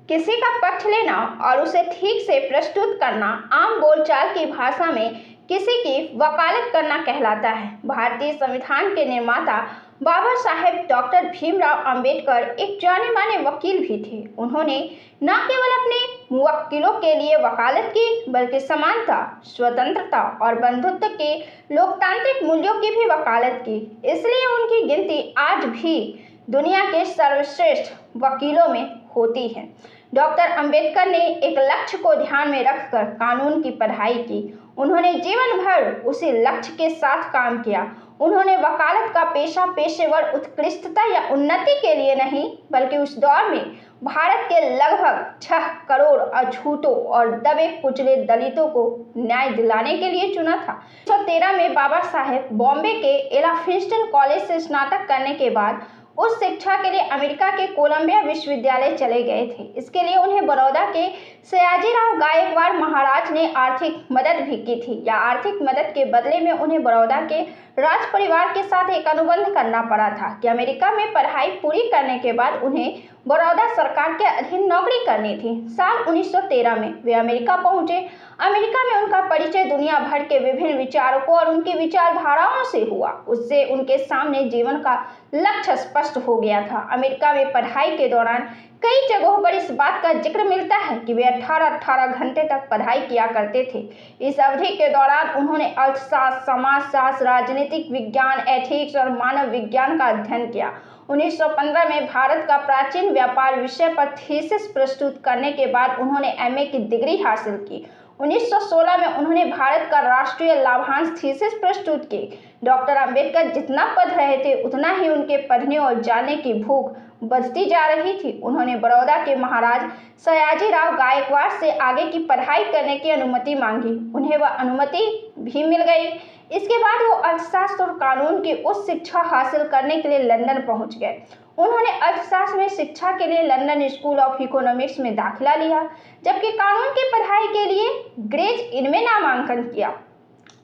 किसी का पक्ष लेना और उसे ठीक से प्रस्तुत करना आम बोलचाल की भाषा में किसी की वकालत करना कहलाता है। भारतीय संविधान के निर्माता बाबा साहेब डॉक्टर भीमराव अंबेडकर एक जाने माने वकील भी थे। उन्होंने न केवल अपने मुवक्किलों के लिए वकालत की, बल्कि समानता, स्वतंत्रता और बंधुत्व के लोकतांत्रिक मूल्यों की भी वकालत की। इसलिए उनकी गिनती आज भी दुनिया के सर्वश्रेष्ठ वकीलों में होती है। डॉक्टर अंबेडकर ने एक लक्ष्य को ध्यान में रखकर कानून की पढ़ाई की। उन्होंने जीवन भर उसी लक्ष्य के साथ काम किया। उन्होंने वकालत का पेशा पेशेवर उत्कृष्टता या उन्नति के लिए नहीं, बल्कि उस दौर में भारत के लगभग 6 करोड़ अछूतों और दबे कुचले दलितों को न्याय दिलाने के लिए चुना था। 1913 में बाबा साहेब बॉम्बे के एला फिंस्टन कॉलेज से स्नातक करने के बाद उच्च शिक्षा के लिए अमेरिका के कोलंबिया विश्वविद्यालय चले गए थे। इसके लिए उन्हें बड़ौदा के सयाजीराव गायकवाड़ महाराज ने आर्थिक मदद भी की थी। या आर्थिक मदद के बदले में उन्हें बड़ौदा के राज परिवार के साथ एक अनुबंध करना पड़ा था कि अमेरिका में पढ़ाई पूरी करने के बाद उन्हें बड़ौदा सरकार के अधीन नौकरी करनी थी। साल 1913 में वे अमेरिका पहुंचे। अमेरिका में उनका परिचय दुनिया भर के विभिन्न विचारकों और उनकी विचारधाराओं से हुआ। उससे उनके सामने जीवन का लक्ष्य स्पष्ट हो गया था। अमेरिका में पढ़ाई के दौरान कई जगहों पर इस बात का जिक्र मिलता है कि वे 18-18 घंटे तक पढ़ाई किया करते थे। इस अवधि के दौरान उन्होंने अर्थशास्त्र, समाजशास्त्र, राजनीतिक विज्ञान, एथिक्स और मानव विज्ञान का अध्ययन किया। 1915 में भारत का प्राचीन व्यापार विषय पर थीसिस प्रस्तुत करने के बाद उन्होंने एमए की डिग्री हासिल की। 1916 में उन्होंने भारत का राष्ट्रीय लाभांश थीसिस प्रस्तुत की। डॉक्टर अंबेडकर जितना पढ़ रहे थे, उतना ही उनके पढ़ने और जानने की भूख बढ़ती जा रही थी। उन्होंने बड़ौदा के महाराज सयाजीराव गायकवाड़ से आगे की पढ़ाई करने की अनुमति मांगी। उन्हें वह अनुमति भी मिल गई। इसके बाद वो अर्थशास्त्र और कानून की उच्च शिक्षा हासिल करने के लिए लंदन पहुंच गए। उन्होंने अर्थशास्त्र में शिक्षा के लिए लंदन स्कूल ऑफ इकोनॉमिक्स में दाखिला लिया, जबकि कानून की पढ़ाई के लिए ग्रेज इनमें नामांकन किया।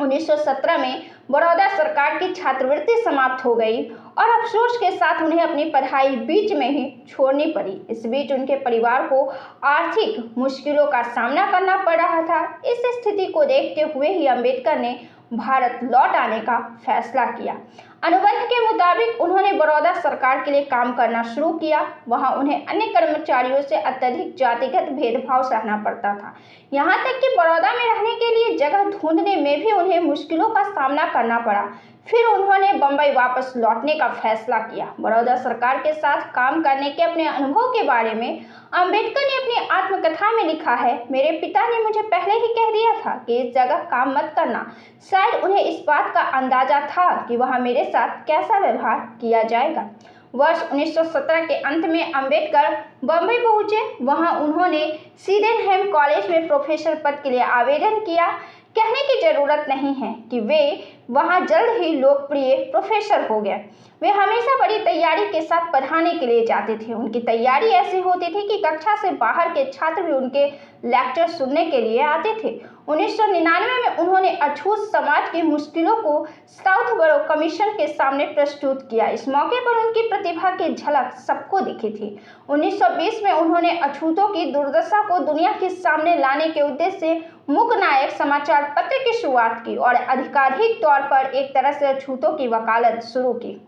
1917 में बड़ौदा सरकार की छात्रवृत्ति समाप्त हो गई और अफसोस के साथ उन्हें अपनी पढ़ाई बीच में ही छोड़नी पड़ी। इस बीच उनके परिवार को आर्थिक मुश्किलों का सामना करना पड़ रहा था। इस स्थिति को देखते हुए ही अंबेडकर ने भारत लौट आने का फैसला किया। अनुबंध के मुताबिक उन्होंने बड़ौदा सरकार के लिए काम करना शुरू किया। वहां उन्हें अन्य कर्मचारियों से अत्यधिक जातिगत भेदभाव सहना पड़ता था। यहाँ तक कि बड़ौदा में रहने के लिए जगह ढूंढने में भी उन्हें मुश्किलों का सामना करना पड़ा। फिर उन्होंने बंबई वापस लौटने का फैसला किया। बड़ौदा सरकार के साथ काम करने के अपने अनुभव के बारे में अंबेडकर ने अपनी आत्मकथा में लिखा है, मेरे पिता ने मुझे पहले ही कह दिया था कि इस जगह काम मत करना। शायद उन्हें इस बात का अंदाजा था कि वहां मेरे साथ कैसा व्यवहार किया जाएगा। वर्ष 1917 के अंत में अंबेडकर बंबई पहुंचे। वहां उन्होंने सीडेनहैम कॉलेज में प्रोफेसर पद के लिए आवेदन किया। कहने की जरूरत नहीं है कि वे वहां जल्द ही लोकप्रिय प्रोफेसर हो गए। वे हमेशा बड़ी तैयारी के साथ पढ़ाने के लिए जाते थे। उनकी तैयारी ऐसी होती थी कि कक्षा से बाहर के छात्र भी उनके लेक्चर सुनने के लिए आते थे। 1999 में उन्होंने अछूत समाज की मुश्किलों को साउथ बरो कमीशन के सामने प्रस्तुत किया। इस मौके पर उनकी प्रतिभा की झलक सबको दिखी थी। 1920 में उन्होंने अछूतों की दुर्दशा को दुनिया के सामने लाने के उद्देश्य से मूकनायक समाचार पत्र की शुरुआत की और आधिकारिक तौर पर एक तरह से अछूतों की वकालत शुरू की।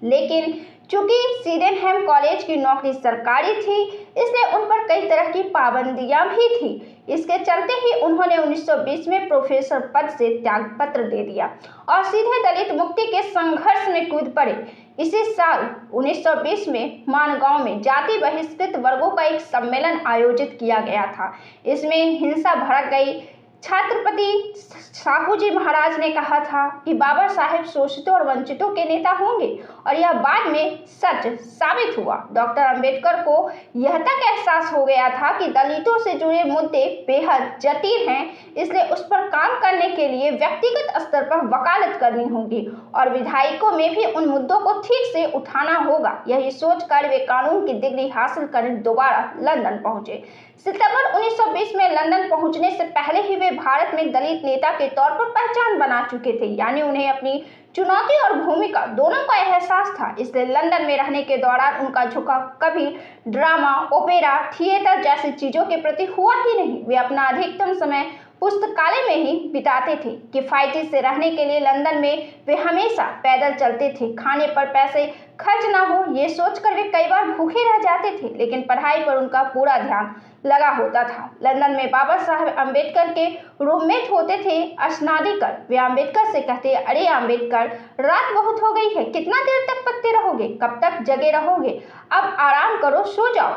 लेकिन चूंकि सीडेनहैम कॉलेज की नौकरी सरकारी थी, इसलिए उन पर कई तरह की पाबंदियां भी थी। इसके चलते ही उन्होंने 1920 में प्रोफेसर पद से त्यागपत्र दे दिया और सीधे दलित मुक्ति के संघर्ष में कूद पड़े। इसी साल 1920 में मानगांव में जाति बहिष्कृत वर्गों का एक सम्मेलन आयोजित किया गया था। इसमें हिंसा भड़क गई। छत्रपति साहू जी महाराज ने कहा था कि बाबा साहेब शोषितों और वंचितों के नेता होंगे, और यह बाद में सच साबित हुआ। डॉक्टर अंबेडकर को यह तक एहसास हो गया था कि दलितों से जुड़े मुद्दे बेहद जटिल हैं, इसलिए उस पर काम करने के लिए व्यक्तिगत स्तर पर वकालत करनी होगी और विधायकों में भी उन मुद्दों को ठीक से उठाना होगा। यही सोचकर वे कानून की डिग्री हासिल करने दोबारा लंदन पहुंचे। सितंबर 1920 में लंदन पहुंचने से पहले ही वे भारत में दलित नेता के तौर पर पहचान बना चुके थे, यानी उन्हें अपनी चुनौती और भूमिका दोनों का एहसास था। इसलिए लंदन में रहने के दौरान उनका झुकाव कभी ड्रामा, ओपेरा, थिएटर जैसी चीजों के प्रति हुआ ही नहीं। वे अपना अधिकतम समय पुस्तकालय में ही बिताते थे। किफायती से रहने के लिए लंदन में वे हमेशा पैदल चलते थे। खाने पर पैसे खर्च ना हो ये सोचकर वे कई बार भूखे रह जाते थे, लेकिन पढ़ाई पर उनका पूरा ध्यान लगा होता था। लंदन में बाबा साहब अम्बेडकर के रूममेट होते थे स्नादिकर। वे अम्बेडकर से कहते, अरे अम्बेडकर, रात बहुत हो गई है, कितना देर तक पत्ते रहोगे, कब तक जगे रहोगे, अब आराम करो, सो जाओ।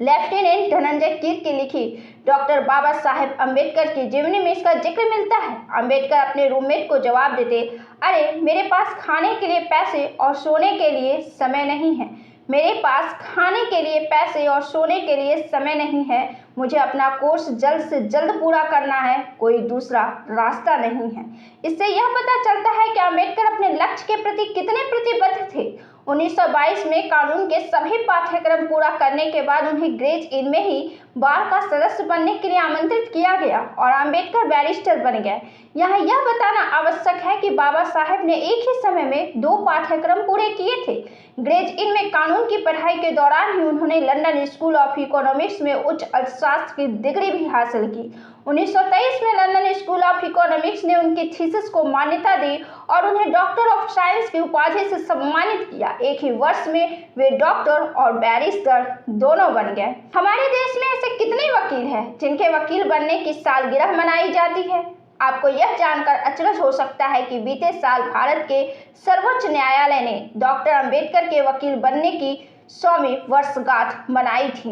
लेफ्टिनेंट धनंजय कीर की लिखी डॉक्टर बाबा साहेब अम्बेडकर की जीवनी में इसका जिक्र मिलता है। अम्बेडकर अपने रूममेट को जवाब देते, अरे मेरे पास खाने के लिए पैसे और सोने के लिए समय नहीं है, मेरे पास खाने के लिए पैसे और सोने के लिए समय नहीं है, मुझे अपना कोर्स जल्द से जल्द पूरा करना है, कोई दूसरा रास्ता नहीं है। इससे यह पता चलता है कि अम्बेडकर अपने लक्ष्य के प्रति कितने प्रतिबद्ध थे। 1922 में कानून के सभी पाठ्यक्रम पूरा करने के बाद उन्हें ग्रेज इन में ही बार का सदस्य बनने के लिए आमंत्रित किया गया और अम्बेडकर बैरिस्टर बन गए। यहाँ यह बताना आवश्यक है कि बाबा साहेब ने एक ही समय में 2 पाठ्यक्रम पूरे किए थे। ग्रेज इन में कानून की पढ़ाई के दौरान ही उन्होंने लंदन स्कूल ऑफ इकोनॉमिक्स में उच्च अर्थशास्त्र की डिग्री भी हासिल की। 1923 में लंदन स्कूल ऑफ इकोनॉमिक्स ने उनकी थीसिस को मान्यता दी और उन्हें डॉक्टर ऑफ साइंस की उपाधि से सम्मानित किया। एक ही वर्ष में वे डॉक्टर और बैरिस्टर दोनों बन गए। हमारे देश में ऐसे कितने वकील हैं जिनके वकील बनने की सालगिरह मनाई जाती है? आपको यह जानकर अचरज हो सकता है कि बीते साल भारत के सर्वोच्च न्यायालय ने डॉक्टर अम्बेडकर के वकील बनने की 100वीं वर्षगांठ मनाई थी।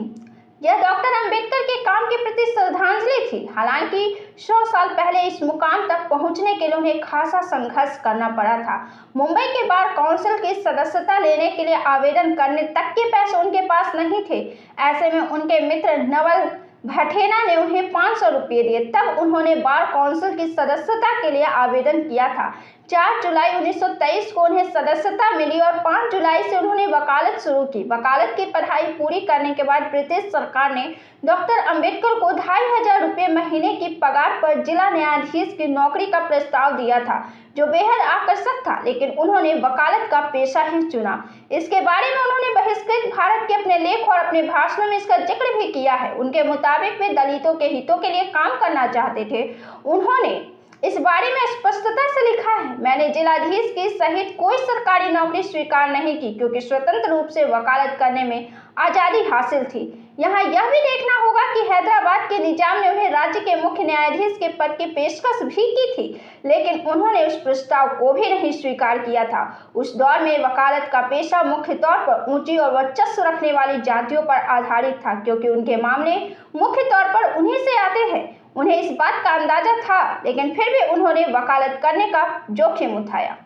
यह डॉक्टर अम्बेडकर के काम के प्रति श्रद्धांजलि थी। हालांकि 100 साल पहले इस मुकाम तक पहुंचने के लिए उन्हें खासा संघर्ष करना पड़ा था। मुंबई के बार काउंसिल की सदस्यता लेने के लिए आवेदन करने तक के पैसे उनके पास नहीं थे। ऐसे में उनके मित्र नवल भटेना ने उन्हें 500 रुपये दिए, तब उन्होंने बार काउंसिल की सदस्यता के लिए आवेदन किया था। 4 जुलाई 1923 को उन्हें सदस्यता मिली और 5 जुलाई से उन्होंने वकालत शुरू की। वकालत की पढ़ाई पूरी करने के बाद ब्रिटिश सरकार ने डॉक्टर अम्बेडकर को 2500 रुपये महीने की पगार पर जिला न्यायाधीश की नौकरी का प्रस्ताव दिया था, जो बेहद आकर्षक था, लेकिन उन्होंने वकालत का पेशा ही चुना। इसके बारे में उन्होंने बहिष्कृत भारत के अपने लेख और अपने भाषणों में इसका जिक्र भी किया है। उनके मुताबिक वे दलितों के हितों के लिए काम करना चाहते थे। उन्होंने इस बारे में स्पष्टता से लिखा है, मैंने जिलाधीश की सहित कोई सरकारी नौकरी स्वीकार नहीं की, क्योंकि स्वतंत्र रूप से वकालत करने में आज़ादी हासिल थी। यहाँ यह भी देखना होगा कि हैदराबाद के निजाम ने उन्हें राज्य के मुख्य न्यायाधीश के पद की पेशकश भी की थी, लेकिन उन्होंने उस प्रस्ताव को भी नहीं स्वीकार किया था। उस दौर में वकालत का पेशा मुख्य तौर पर ऊंची और वर्चस्व रखने वाली जातियों पर आधारित था, क्योंकि उनके मामले मुख्य तौर पर उन्हीं से आते हैं। उन्हें इस बात का अंदाजा था, लेकिन फिर भी उन्होंने वकालत करने का जोखिम उठाया।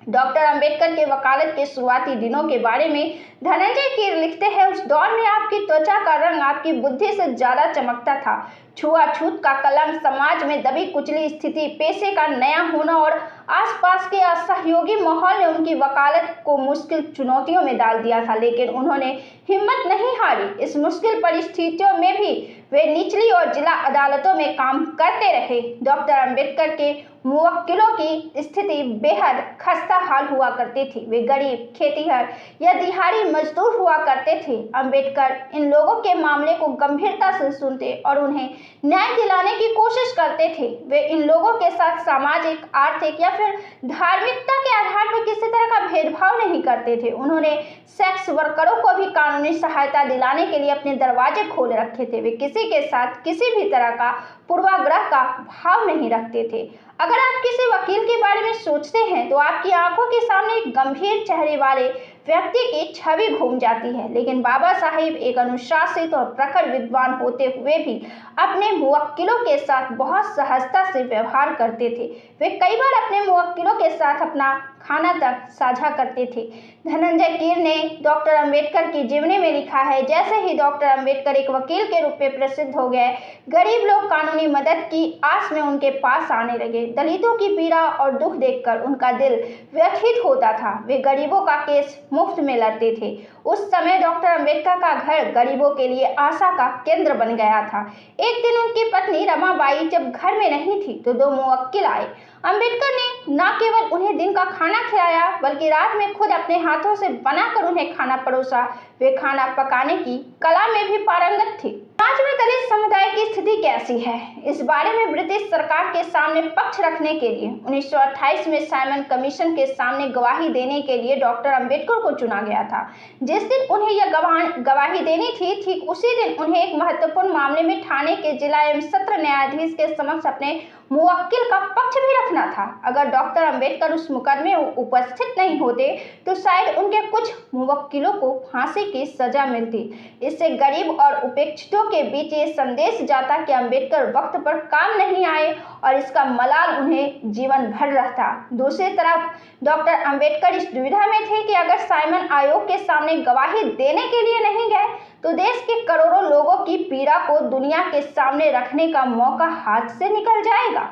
डॉक्टर अम्बेडकर के वकालत के शुरुआती दिनों के बारे में धनंजय कीर लिखते हैं, उस दौर में आपकी त्वचा का रंग आपकी बुद्धि से ज्यादा चमकता था। छुआछूत का कलंक, समाज में दबी कुचली स्थिति, पेशे का नया होना और आसपास के असहयोगी माहौल ने उनकी वकालत को मुश्किल चुनौतियों में डाल दिया था, लेकिन उन्होंने हिम्मत नहीं हारी। इस मुश्किल परिस्थितियों में भी वे निचली और जिला अदालतों में काम करते रहे। डॉक्टर अम्बेडकर के मुवक्किलों की स्थिति बेहद खस्ता हाल हुआ करती थी। वे गरीब, खेतीहर या दिहाड़ी मजदूर हुआ करते थे। अम्बेडकर इन लोगों के मामले को गंभीरता से सुनते और उन्हें न्याय दिलाने की कोशिश करते थे। वे इन लोगों के साथ सामाजिक, आर्थिक या फिर धार्मिकता के आधार पर किसी तरह का भेदभाव नहीं करते थे। उन्होंने सेक्स वर्करों को भी कानूनी सहायता दिलाने के लिए अपने दरवाजे खोले रखे थे। वे किसी के साथ किसी भी तरह का पूर्वाग्रह का भाव नहीं रखते थे। अगर आप किसी वकील के बारे में सोचते हैं तो आपकी आंखों के सामने एक गंभीर चेहरे वाले व्यक्ति की छवि घूम जाती है, लेकिन बाबा साहेब एक अनुशासित और प्रखर विद्वान होते हुए भी अपने मुवक्किलों के साथ बहुत सहजता से व्यवहार करते थे। वे कई बार अपने मुवक्किलों के साथ अपना खाना तक साझा करते थे। धनंजय कीर ने डॉक्टर अम्बेडकर की जीवनी में लिखा है, जैसे ही डॉक्टर अम्बेडकर एक वकील के रूप में प्रसिद्ध हो गए, गरीब लोग कानूनी मदद की आस में उनके पास आने लगे। दलितों की पीड़ा और दुख देखकर उनका दिल व्यथित होता था। वे गरीबों का केस मुफ्त में लड़ते थे, उस समय डॉक्टर अंबेडकर का घर गरीबों के लिए आशा का केंद्र बन गया था। एक दिन उनकी पत्नी रमाबाई जब घर में नहीं थी तो दो मुवक्किल आए। अंबेडकर ने न केवल उन्हें दिन का खाना खिलाया बल्कि रात में खुद अपने हाथों से बनाकर उन्हें खाना परोसा। वे खाना पकाने की कला में भी पारंगत थी। आज में दलित समुदाय की स्थिति कैसी है, इस बारे में ब्रिटिश सरकार के सामने पक्ष रखने के लिए 1928 में साइमन कमीशन के सामने गवाही देने के लिए डॉक्टर अंबेडकर को चुना गया था। जिस दिन उन्हें यह गवाही देनी थी, ठीक उसी दिन उन्हें एक महत्वपूर्ण मामले में ठाणे के जिला एवं सत्र न्यायाधीश के समक्ष अपने मुवक्किल का पक्ष भी रखना था। अगर डॉक्टर अंबेडकर उस मुकदमे में उपस्थित नहीं होते तो शायद उनके कुछ मुवक्किलों को फांसी की सजा मिलती। इससे गरीब और उपेक्षितों के बीच ये संदेश जाता कि अंबेडकर वक्त पर काम नहीं आए और इसका मलाल उन्हें जीवन भर रहता। दूसरी तरफ डॉक्टर अंबेडकर इस दुविधा में थे कि अगर साइमन आयोग के सामने गवाही देने के लिए नहीं गए तो देश के करोड़ों लोगों की पीड़ा को दुनिया के सामने रखने का मौका हाथ से निकल जाएगा।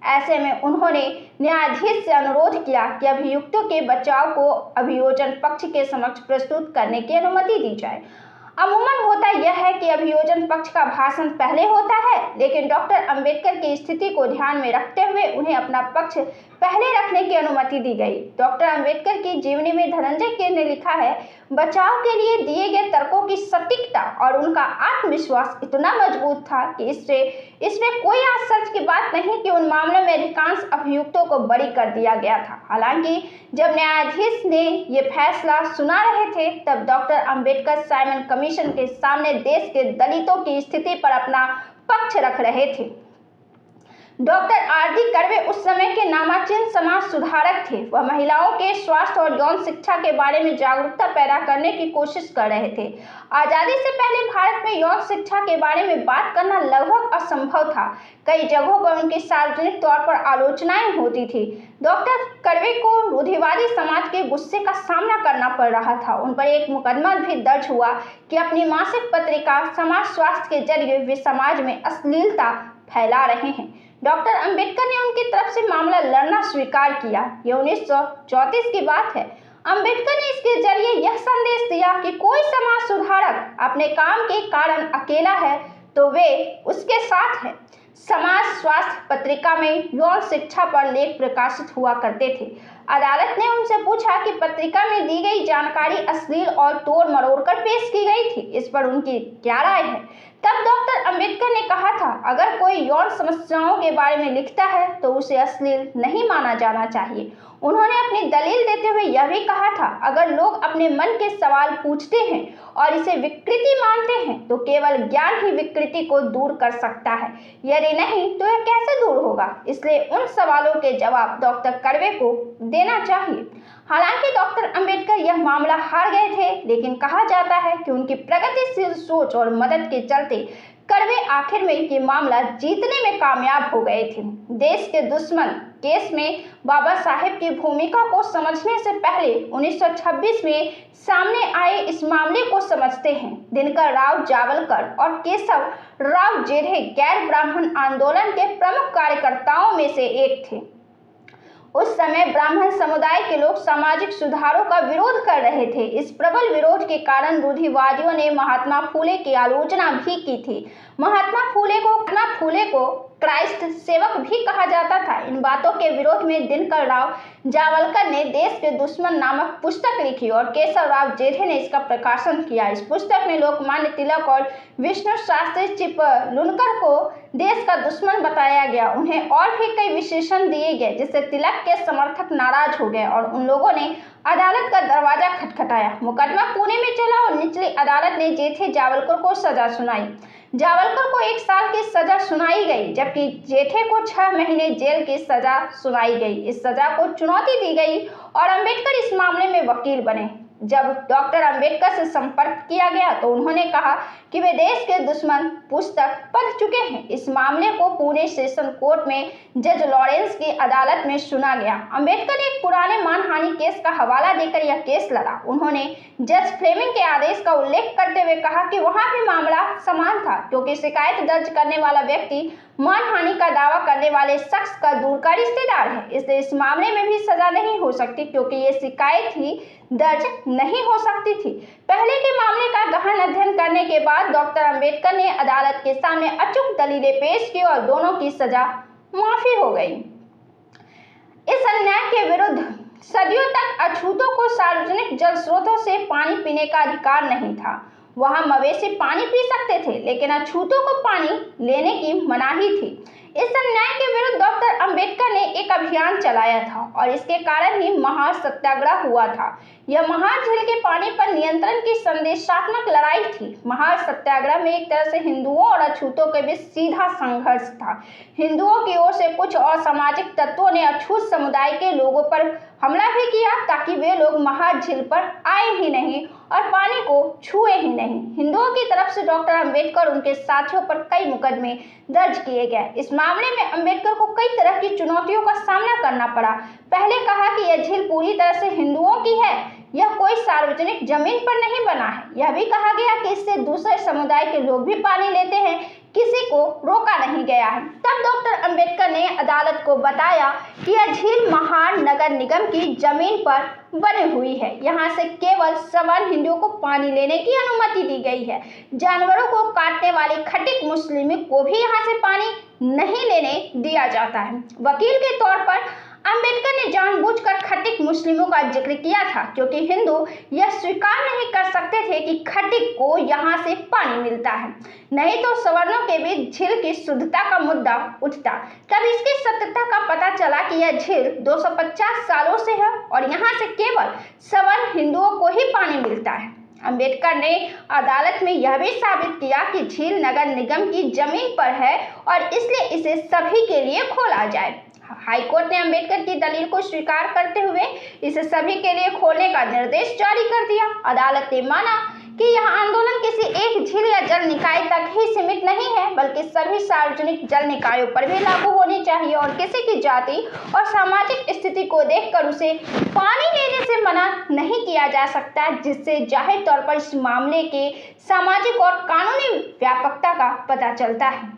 ऐसे में उन्होंने न्यायाधीश से अनुरोध किया कि अभियुक्तों के बचाव को अभियोजन पक्ष के समक्ष प्रस्तुत करने की अनुमति दी जाए। अमूमन होता यह है कि अभियोजन पक्ष का भाषण पहले होता है, लेकिन डॉक्टर अंबेडकर की स्थिति को ध्यान में रखते हुए उन्हें अपना पक्ष पहले रखने की अनुमति दी गई। डॉक्टर अंबेडकर की जीवनी में धनंजय कीर ने लिखा है, बचाव के लिए दिए गए तर्कों की सटीकता और उनका आत्मविश्वास इतना मजबूत था कि इसमें कोई आश्चर्य की बात नहीं कि उन मामलों में अधिकांश अभियुक्तों को बरी कर दिया गया था। हालांकि जब न्यायाधीश ने ये फैसला सुना रहे थे तब डॉक्टर अंबेडकर साइमन कमीशन के सामने देश के दलितों की स्थिति पर अपना पक्ष रख रहे थे। Doctor RD. कर्वे उस समय के नामाचीन समाज सुधारक थे। वह महिलाओं के स्वास्थ्य और यौन शिक्षा के बारे में जागरूकता पैदा करने की कोशिश कर रहे थे। आजादी से पहले भारत में यौन शिक्षा के बारे में बात करना लगभग असंभव था। कई जगहों पर उनकी सार्वजनिक तौर पर आलोचनाएं होती थी। डॉक्टर कर्वे को रूढ़िवादी समाज के गुस्से का सामना करना पड़ रहा था। उन पर एक मुकदमा भी दर्ज हुआ कि अपनी मासिक पत्रिका समाज स्वास्थ्य के जरिए वे समाज में अश्लीलता फैला रहे हैं। डॉक्टर अंबेडकर ने उनकी तरफ से मामला लड़ना स्वीकार किया। यह 1934 की बात है। अंबेडकर ने इसके जरिए यह संदेश दिया कि कोई समाज सुधारक अपने काम के कारण अकेला है तो वे उसके साथ हैं। समाज स्वास्थ्य पत्रिका में यौन शिक्षा पर लेख प्रकाशित हुआ करते थे। अदालत ने उनसे पूछा कि पत्रिका में दी गई जानकारी अश्लील और तोड़ मरोड़ कर पेश की गई थी, इस पर उनकी क्या राय है। तब डॉक्टर अंबेडकर ने कहा था, अगर कोई यौन समस्याओं के बारे में लिखता है तो उसे अश्लील नहीं माना जाना चाहिए। उन्होंने अपनी दलील देते हुए यह भी कहा था, अगर लोग अपने मन के सवाल पूछते हैं और इसे विकृति मानते हैं तो केवल ज्ञान ही विकृति को दूर कर सकता है, यदि नहीं तो यह कैसे दूर होगा। इसलिए उन सवालों के जवाब डॉक्टर कर्वे को देना चाहिए। हालांकि डॉक्टर अंबेडकर यह मामला हार गए थे, लेकिन कहा जाता है कि उनकी प्रगतिशील सोच और मदद के चलते कर्वे आखिर में ये मामला जीतने में कामयाब हो गए थे। देश के दुश्मन केस में बाबा साहेब की भूमिका को समझने से पहले 1926 में सामने आए इस मामले को समझते हैं। दिनकर राव जावलकर और केशव राव जेठे गैर ब्राह्मण आंदोलन के प्रमुख कार्यकर्ताओं में से एक थे। उस समय ब्राह्मण समुदाय के लोग सामाजिक सुधारों का विरोध कर रहे थे। इस प्रबल विरोध के कारण रूढ़िवादियों ने महात्मा फूले की आलोचना भी की थी। महात्मा फूले को क्राइस्ट सेवक भी कहा जाता था। इन बातों के विरोध में दिनकर राव जावलकर ने देश के दुश्मन नामक पुस्तक लिखी और केशव राव जेठे ने इसका प्रकाशन किया। इस पुस्तक में लोकमान्य तिलक और विष्णु शास्त्री चिपलुनकर को देश का दुश्मन बताया गया। उन्हें और भी कई विशेषण दिए गए, जिससे तिलक के समर्थक नाराज हो गए और उन लोगों ने अदालत का दरवाजा खटखटाया। मुकदमा पुणे में चला और निचली अदालत ने जेठे जावलकर को सजा सुनाई। जावलकर को 1 साल की सजा सुनाई गई, जबकि जेठे को 6 महीने जेल की सजा सुनाई गई। इस सजा को चुनौती दी गई और अंबेडकर इस मामले में वकील बने। जब डॉक्टर अंबेडकर से संपर्क किया गया तो उन्होंने कहा कि वे देश के दुश्मन पुस्तक पढ़ चुके हैं। इस मामले को पुणे सेशन कोर्ट में जज लॉरेंस की अदालत में सुना गया। अंबेडकर ने एक पुराने मानहानि केस का हवाला देकर यह केस लड़ा। उन्होंने जज फ्लेमिंग के आदेश का उल्लेख करते हुए कहा कि वहां भी मामला समान था, क्योंकि शिकायत दर्ज करने वाला व्यक्ति मानहानि का दावा करने वाले शख्स का दूर का रिश्तेदार है। इसलिए इस मामले में भी सजा नहीं हो सकती, क्योंकि ये शिकायत ही दर्ज नहीं हो सकती थी। पहले के मामले का गहन अध्ययन करने के बाद डॉक्टर अंबेडकर ने अदालत के सामने अचूक दलीलें पेश की और दोनों की सजा माफी हो गई। इस अन्याय के विरुद्ध सदियों तक अछूतों को सार्वजनिक जल स्रोतों से पानी पीने का अधिकार नहीं था। वहां मवेशी पानी पी सकते थे, लेकिन अछूतों को पानी लेने की मनाही थी। इस अन्याय के विरुद्ध डॉक्टर अंबेडकर ने एक अभियान चलाया था और इसके कारण ही महासत्याग्रह हुआ था। यह महार झील के पानी पर नियंत्रण की संदेशात्मक लड़ाई थी। महार सत्याग्रह में एक तरह से हिंदुओं और अछूतों के बीच सीधा संघर्ष था। हिंदुओं की ओर से कुछ असामाजिक तत्वों ने अछूत समुदाय के लोगों पर हमला भी किया, ताकि वे लोग महार झील पर आए ही नहीं और पानी को छुए ही नहीं। हिंदुओं की तरफ से डॉक्टर अंबेडकर और उनके साथियों पर कई मुकदमे दर्ज किए गए। इस मामले में अंबेडकर को कई तरह की चुनौतियों का सामना करना पड़ा। पहले कहा कि यह झील पूरी तरह से हिंदुओं की है, यह कोई सार्वजनिक जमीन पर नहीं बना है। यह भी कहा गया कि इससे दूसरे समुदाय के लोग भी पानी लेते हैं, किसी को रोका नहीं गया है। तब डॉक्टर अंबेडकर ने अदालत को बताया कि यह झील महार नगर निगम की जमीन पर बनी हुई है। यहाँ से केवल सवर्ण हिंदुओं को पानी लेने की अनुमति दी गई है। जानवरों को काटने वाले खटिक मुस्लिम को भी यहाँ से पानी नहीं लेने दिया जाता है। वकील के तौर पर अंबेडकर ने जानबूझकर खटिक मुस्लिमों का जिक्र किया था, क्योंकि हिंदू यह स्वीकार नहीं कर सकते थे कि खटिक को यहाँ से पानी मिलता है, नहीं तो सवर्णों के बीच झील की शुद्धता का मुद्दा उठता। तब इसकी सत्यता का पता चला कि यह झील 250 सालों से है और यहाँ से केवल सवर्ण हिंदुओं को ही पानी मिलता है। अंबेडकर ने अदालत में यह भी साबित किया कि झील नगर निगम की जमीन पर है और इसलिए इसे सभी के लिए खोला जाए। हाईकोर्ट ने अंबेडकर की दलील को स्वीकार करते हुए इसे सभी के लिए खोलने का निर्देश जारी कर दिया। अदालत ने माना कि यह आंदोलन किसी एक झील या जल निकाय तक ही सीमित नहीं है, बल्कि सभी सार्वजनिक जल निकायों पर भी लागू होनी चाहिए और किसी की जाति और सामाजिक स्थिति को देखकर उसे पानी लेने से मना नहीं किया जा सकता, जिससे जाहिर तौर पर इस मामले के सामाजिक और कानूनी व्यापकता का पता चलता है।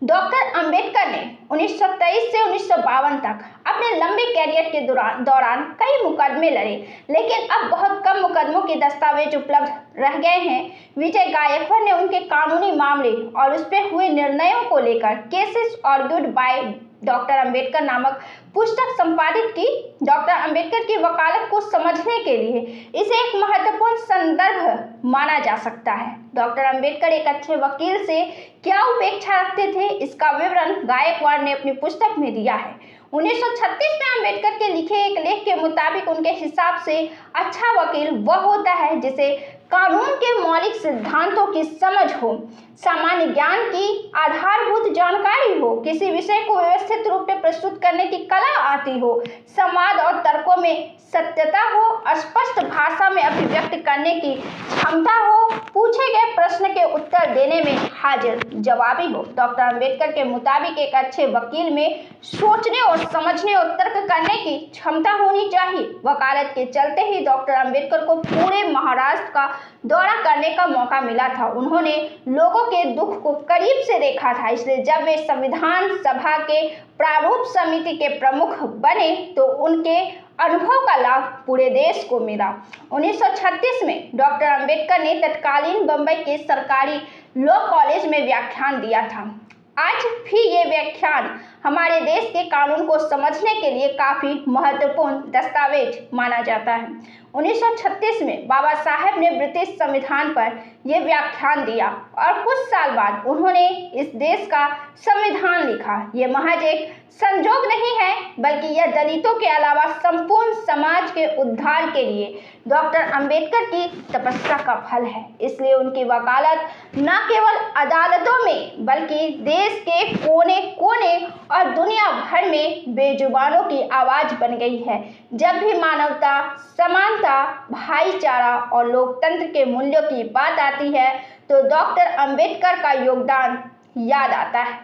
डॉक्टर अंबेडकर ने 1923 से 1952 तक अपने लंबे कैरियर के दौरान कई मुकदमे लड़े, लेकिन अब बहुत कम मुकदमों के दस्तावेज उपलब्ध रह गए हैं। विजय गायकवाड़ ने उनके कानूनी मामले और उस पर हुए निर्णयों को लेकर cases argued by doctor Ambedkar नामक पुस्तक संपादित की। डॉक्टर अंबेडकर की वकालत को समझने के लिए इसे एक महत्वपूर्ण संदर्भ माना जा सकता है। डॉक्टर अंबेडकर एक अच्छे वकील से क्या उपेक्षा रखते थे, इसका विवरण गायकवाड़ ने अपनी पुस्तक में दिया है। 1936 में अंबेडकर के लिखे एक लेख के मुताबिक उनके हिसाब से अच्छा वकील वह होता है जिसे कानून के मौलिक सिद्धांतों की समझ हो, सामान्य ज्ञान की आधारभूत जानकारी हो, किसी विषय को व्यवस्थित रूप में प्रस्तुत करने की कला आती हो, संवाद और तर्कों में सत्यता हो, स्पष्ट भाषा में अभिव्यक्त करने की क्षमता हो, पूछे गए प्रश्न के उत्तर देने में हाजिर जवाबी हो। डॉक्टर अंबेडकर के मुताबिक एक अच्छे वकील में सोचने और समझने और तर्क करने की क्षमता होनी चाहिए। वकालत के चलते ही डॉक्टर अंबेडकर को पूरे महाराष्ट्र का दौरा करने का मौका मिला था। उन्होंने लोगों के दुख को करीब से देखा था, इसलिए जब वे संविधान सभा के प्रारूप समिति के प्रमुख बने तो उनके अनुभव का लाभ पूरे देश को मिला। 1936 में डॉक्टर अंबेडकर ने तत्कालीन बंबई के सरकारी लॉ कॉलेज में व्याख्यान दिया था। आज भी ये व्याख्यान हमारे देश के कानून को समझने के लिए काफी महत्वपूर्ण दस्तावेज माना जाता है। 1936 में बाबा साहेब ने ब्रिटिश संविधान पर यह व्याख्यान दिया और कुछ साल बाद उन्होंने इस देश का संविधान लिखा। यह महज एक संजोग नहीं है, बल्कि यह दलितों के अलावा संपूर्ण समाज के उद्धार के लिए डॉक्टर अंबेडकर की तपस्या का फल है। इसलिए उनकी वकालत न केवल अदालतों में बल्कि देश के कोने कोने और दुनिया भर में बेजुबानों की आवाज बन गई है। जब भी मानवता, समानता, भाईचारा और लोकतंत्र के मूल्यों की बात आती है तो डॉक्टर अंबेडकर का योगदान याद आता है।